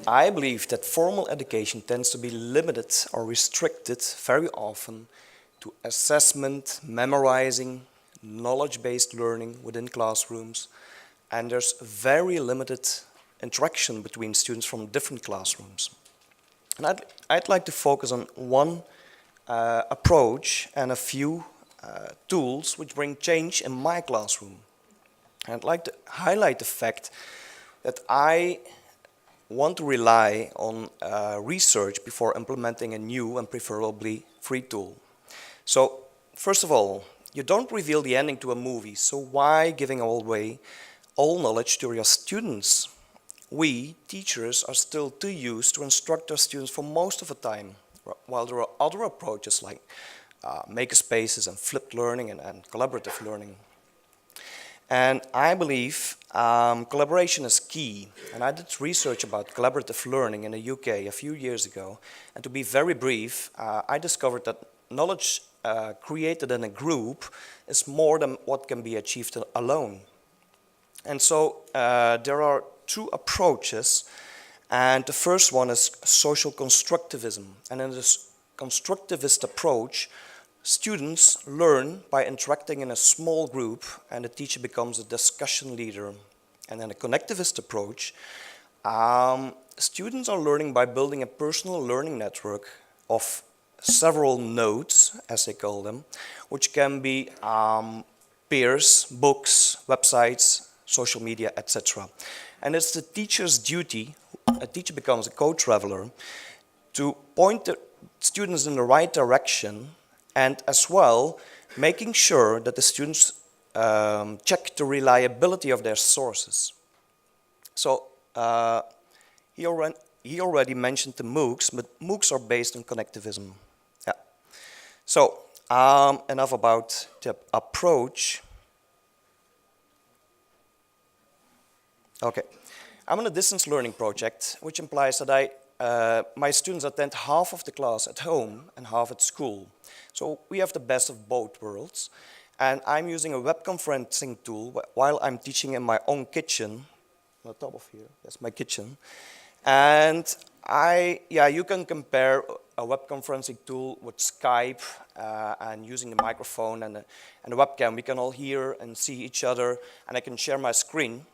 I believe that formal education tends to be limited or restricted very often to assessment, memorizing, knowledge-based learning within classrooms, and there's very limited interaction between students from different classrooms. And I'd like to focus on one approach and a few tools which bring change in my classroom. And I'd like to highlight the fact that I want to rely on research before implementing a new and preferably free tool. So, first of all, you don't reveal the ending to a movie, so why giving away all knowledge to your students? We, teachers, are still too used to instruct our students for most of the time, while there are other approaches like makerspaces and flipped learning and collaborative learning. And I believe collaboration is key. And I did research about collaborative learning in the UK a few years ago. And to be very brief, I discovered that knowledge created in a group is more than what can be achieved alone. And so there are two approaches. And the first one is social constructivism. And in this constructivist approach, students learn by interacting in a small group, and the teacher becomes a discussion leader. And in a connectivist approach, students are learning by building a personal learning network of several nodes, as they call them, which can be peers, books, websites, social media, etc. And it's the teacher's duty, a teacher becomes a co-traveler, to point the students in the right direction, and as well, making sure that the students check the reliability of their sources. So, he already mentioned the MOOCs, but MOOCs are based on connectivism. Yeah. So, enough about the approach. Okay. I'm on a distance learning project, which implies that my students attend half of the class at home and half at school. So we have the best of both worlds. And I'm using a web conferencing tool while I'm teaching in my own kitchen. On the top of here, that's my kitchen. And you can compare a web conferencing tool with Skype and using the microphone and the webcam. We can all hear and see each other, and I can share my screen.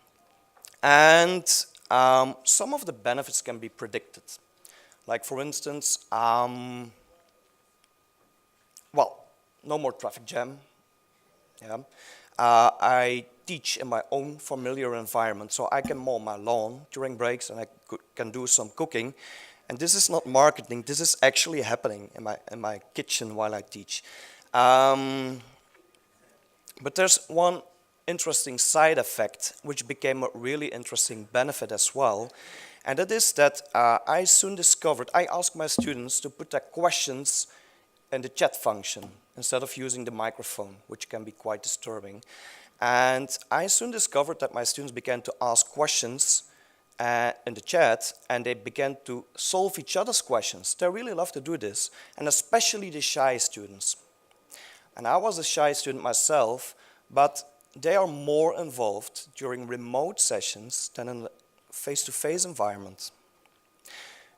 And some of the benefits can be predicted. Like, for instance, no more traffic jam. Yeah. I teach in my own familiar environment, so I can mow my lawn during breaks, and I can do some cooking. And this is not marketing, this is actually happening in my kitchen while I teach. But there's one interesting side effect, which became a really interesting benefit as well. And that is that I soon discovered, I asked my students to put their questions in the chat function instead of using the microphone, which can be quite disturbing. And I soon discovered that my students began to ask questions in the chat, and they began to solve each other's questions. They really love to do this, and especially the shy students. And I was a shy student myself, but they are more involved during remote sessions than in a face-to-face environment.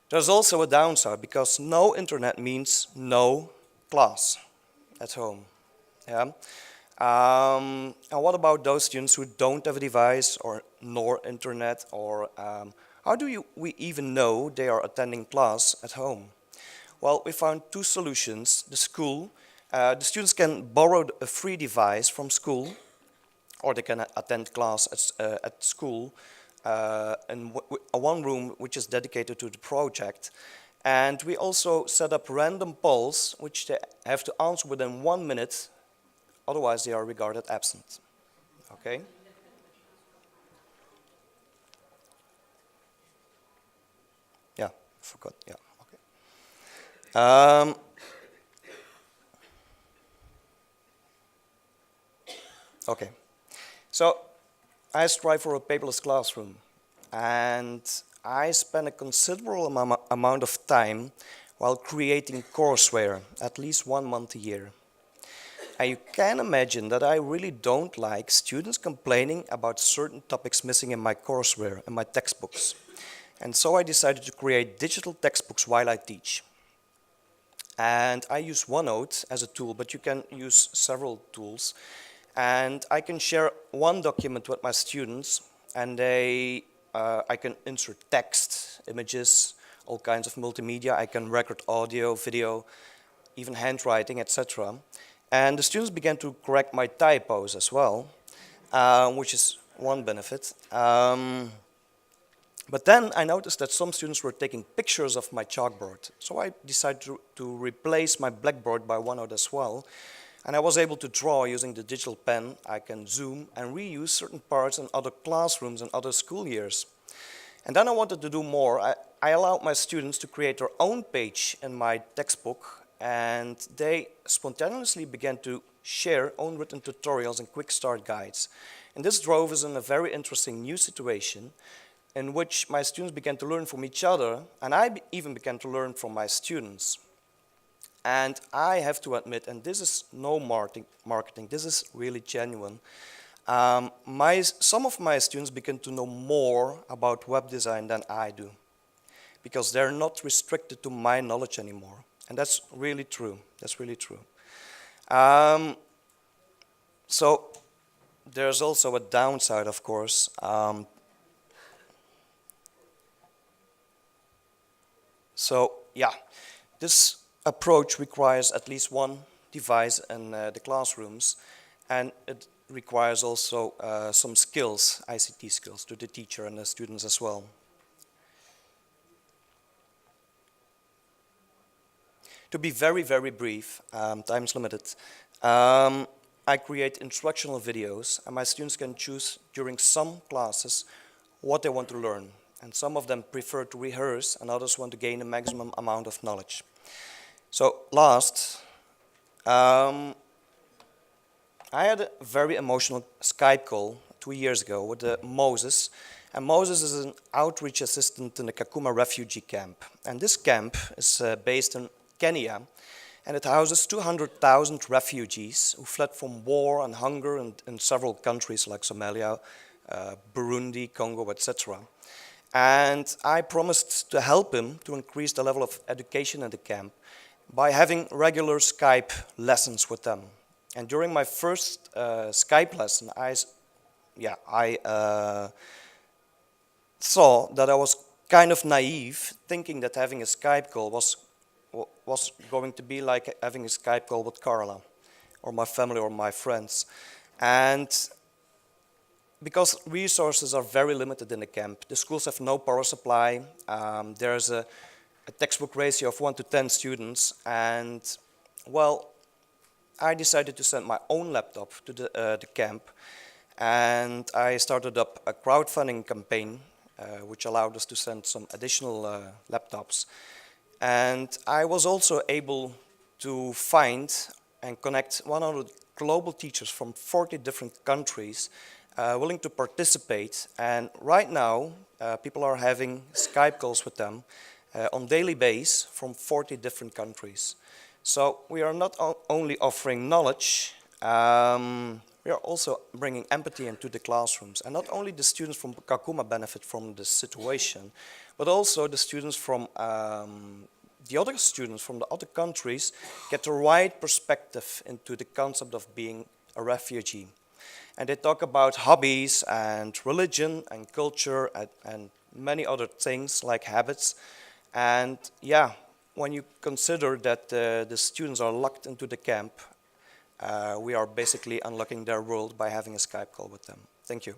There's also a downside, because no internet means no class at home. Yeah? And what about those students who don't have a device or nor internet, or how do we even know they are attending class at home? Well, we found two solutions. The students can borrow a free device from school, or they can attend class at school in one room which is dedicated to the project. And we also set up random polls which they have to answer within 1 minute, otherwise they are regarded absent. Okay? Yeah, forgot, yeah, okay. Okay. So I strive for a paperless classroom, and I spend a considerable amount of time while creating courseware, at least 1 month a year. And you can imagine that I really don't like students complaining about certain topics missing in my courseware, in my textbooks. And so I decided to create digital textbooks while I teach. And I use OneNote as a tool, but you can use several tools. And I can share one document with my students, and I can insert text, images, all kinds of multimedia. I can record audio, video, even handwriting, etc. And the students began to correct my typos as well, which is one benefit. But then I noticed that some students were taking pictures of my chalkboard. So I decided to replace my blackboard by OneNote as well. And I was able to draw using the digital pen. I can zoom and reuse certain parts in other classrooms and other school years. And then I wanted to do more. I allowed my students to create their own page in my textbook, and they spontaneously began to share own written tutorials and quick start guides. And this drove us in a very interesting new situation in which my students began to learn from each other, and I even began to learn from my students. And I have to admit, and this is no marketing, this is really genuine, some of my students begin to know more about web design than I do, because they're not restricted to my knowledge anymore. And that's really true, that's really true. So there's also a downside, of course. So yeah, this approach requires at least one device in the classrooms, and it requires also some skills, ICT skills, to the teacher and the students as well. To be very, very brief, time's limited, I create instructional videos, and my students can choose during some classes what they want to learn. And some of them prefer to rehearse, and others want to gain a maximum amount of knowledge. So last, I had a very emotional Skype call 2 years ago with Moses. And Moses is an outreach assistant in the Kakuma refugee camp. And this camp is based in Kenya, and it houses 200,000 refugees who fled from war and hunger in several countries like Somalia, Burundi, Congo, etc. And I promised to help him to increase the level of education in the camp by having regular Skype lessons with them. And during my first Skype lesson, I saw that I was kind of naive, thinking that having a Skype call was going to be like having a Skype call with Carla, or my family, or my friends. And because resources are very limited in the camp, the schools have no power supply, there's a textbook ratio of 1 to 10 students, and well, I decided to send my own laptop to the camp, and I started up a crowdfunding campaign which allowed us to send some additional laptops. And I was also able to find and connect 100 global teachers from 40 different countries willing to participate, and right now people are having Skype calls with them on daily basis from 40 different countries. So we are not only offering knowledge, we are also bringing empathy into the classrooms. And not only the students from Kakuma benefit from this situation, but also the students from the other students from the other countries get the right perspective into the concept of being a refugee. And they talk about hobbies and religion and culture and many other things like habits. And yeah, when you consider that the students are locked into the camp, we are basically unlocking their world by having a Skype call with them. Thank you.